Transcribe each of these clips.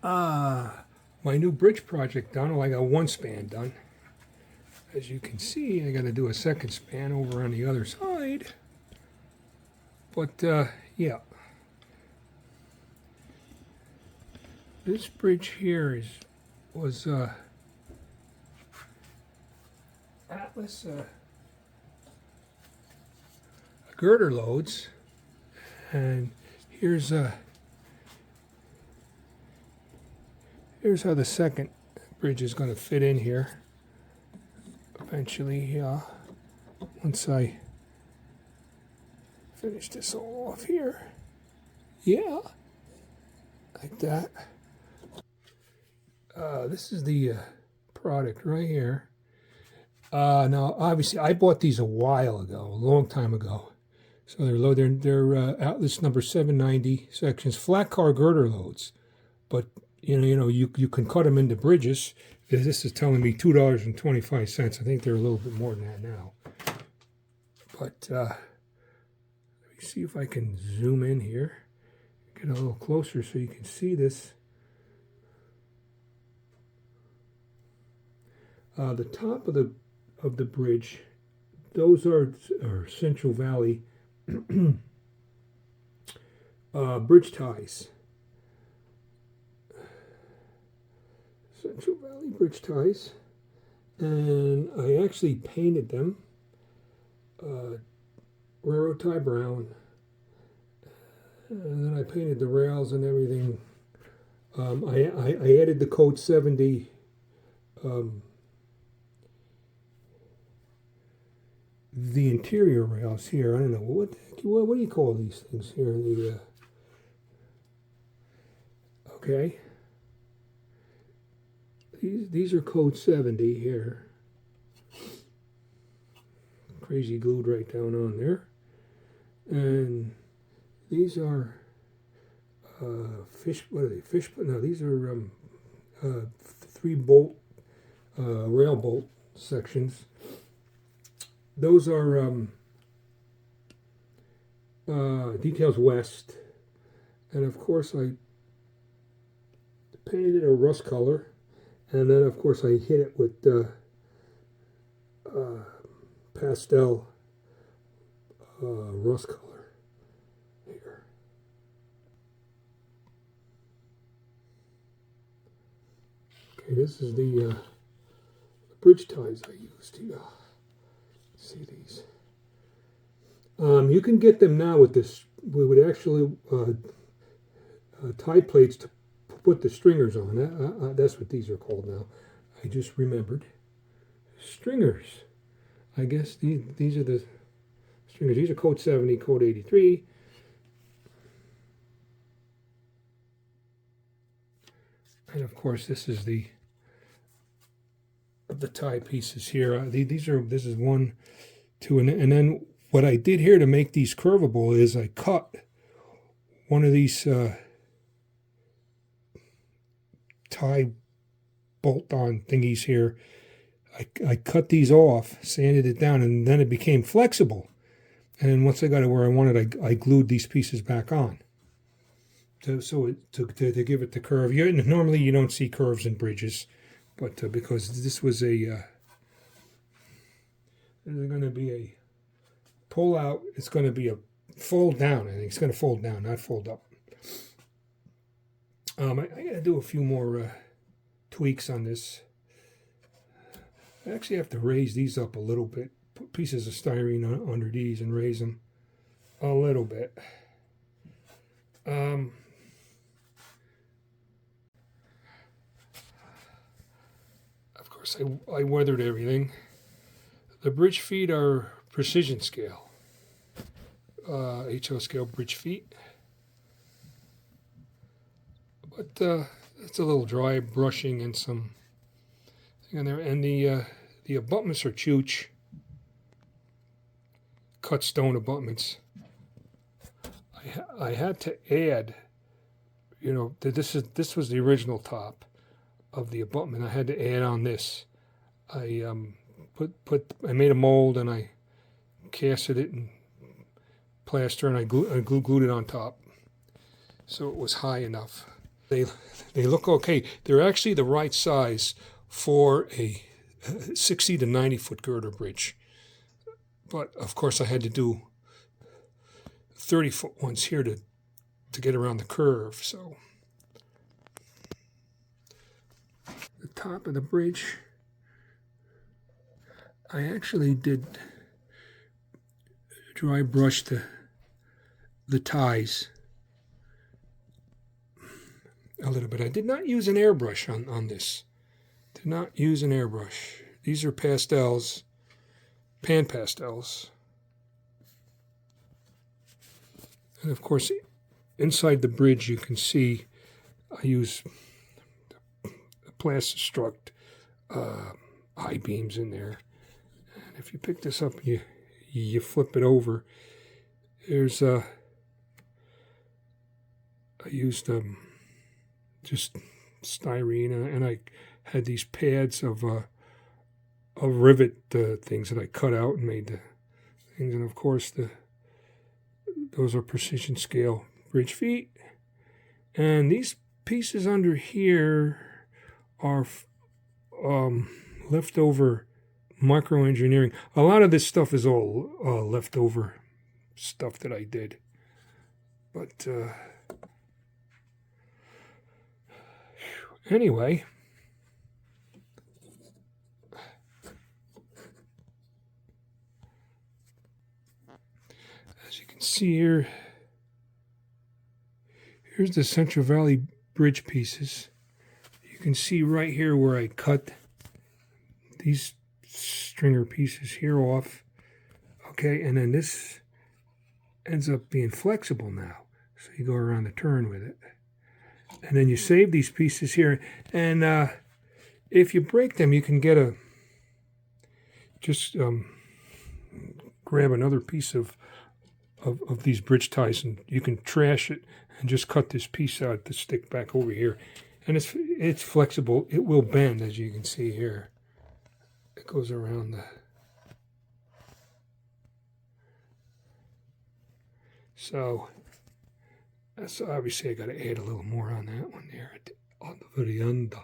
My new bridge project done. Well, I got one span done. As you can see, I got to do a second span over on the other side. But yeah, this bridge here was Atlas girder loads, and here's how the second bridge is going to fit in here. Eventually, once I finish this all off here, yeah, like that. This is the product right here. Now, obviously, I bought these a while ago, a long time ago. So they're low. They're Atlas number 790 sections, flat car girder loads. But you can cut them into bridges. This is telling me $2.25. I think they're a little bit more than that now. But let me see if I can zoom in here, get a little closer so you can see this. The top of the bridge, those are Central Valley bridge ties. Central Valley bridge ties, and I actually painted them railroad tie brown, and then I painted the rails and everything. I added the code 70 the interior rails here. I don't know what do you call these things here? Okay. These are code 70 here. Crazy glued right down on there. And these are fish. What are they? Fish? No, these are 3-bolt rail bolt sections. Those are Details West, and of course I painted it a rust color, and then of course I hit it with pastel rust color here. Okay, this is the bridge ties I used here. See these. You can get them now with this. We would actually tie plates to put the stringers on. That's what these are called now. I just remembered. Stringers. I guess these are the stringers. These are code 70, code 83. And of course, this is the tie pieces here. This is 1, 2, and then what I did here to make these curvable is I cut one of these tie bolt-on thingies here. I cut these off, sanded it down, and then it became flexible. And once I got it where I wanted, I glued these pieces back on. To give it the curve. Normally you don't see curves in bridges. But because this was there's going to be a pull out, it's going to be a fold down. I think it's going to fold down, not fold up. I got to do a few more tweaks on this. I actually have to raise these up a little bit. Put pieces of styrene under these and raise them a little bit. I weathered everything. The bridge feet are precision scale, HO scale bridge feet. But it's a little dry brushing and some thing on there. And the abutments are Chooch cut stone abutments. I had to add, this was the original top of the abutment. I had to add on this. I I made a mold and I casted it in plaster and I glued it on top, so it was high enough. They look okay. They're actually the right size for a 60 to 90 foot girder bridge. But of course I had to do 30-foot ones here to get around the curve. So the top of the bridge, I actually did dry brush the ties a little bit. I did not use an airbrush on this. Did not use an airbrush. These are pastels, pan pastels. And of course, inside the bridge you can see I use Plastistruct I-beams in there. And if you pick this up and you flip it over, there's I used just styrene, and I had these pads of rivet things that I cut out and made the things. And of course those are precision scale bridge feet. And these pieces under here are leftover microengineering. A lot of this stuff is all leftover stuff that I did. But anyway, as you can see here, here's the Central Valley bridge pieces. You can see right here where I cut these stringer pieces here off. Okay, and then this ends up being flexible now. So you go around the turn with it. And then you save these pieces here. And if you break them, you can get just grab another piece of these bridge ties, and you can trash it and just cut this piece out to stick back over here. And it's flexible. It will bend, as you can see here. It goes around the... So obviously I got to add a little more on that one there on the very end.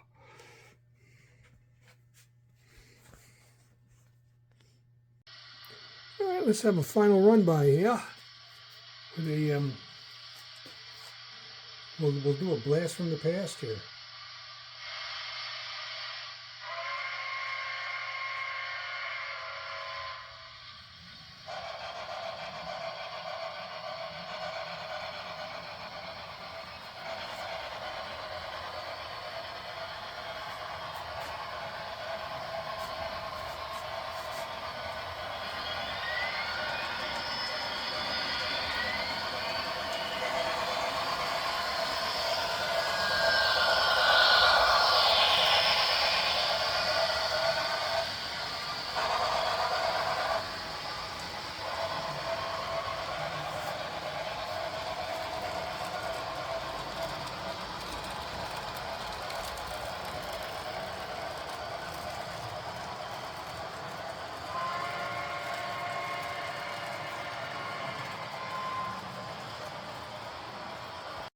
All right, let's have a final run by here. With a we'll do a blast from the past here.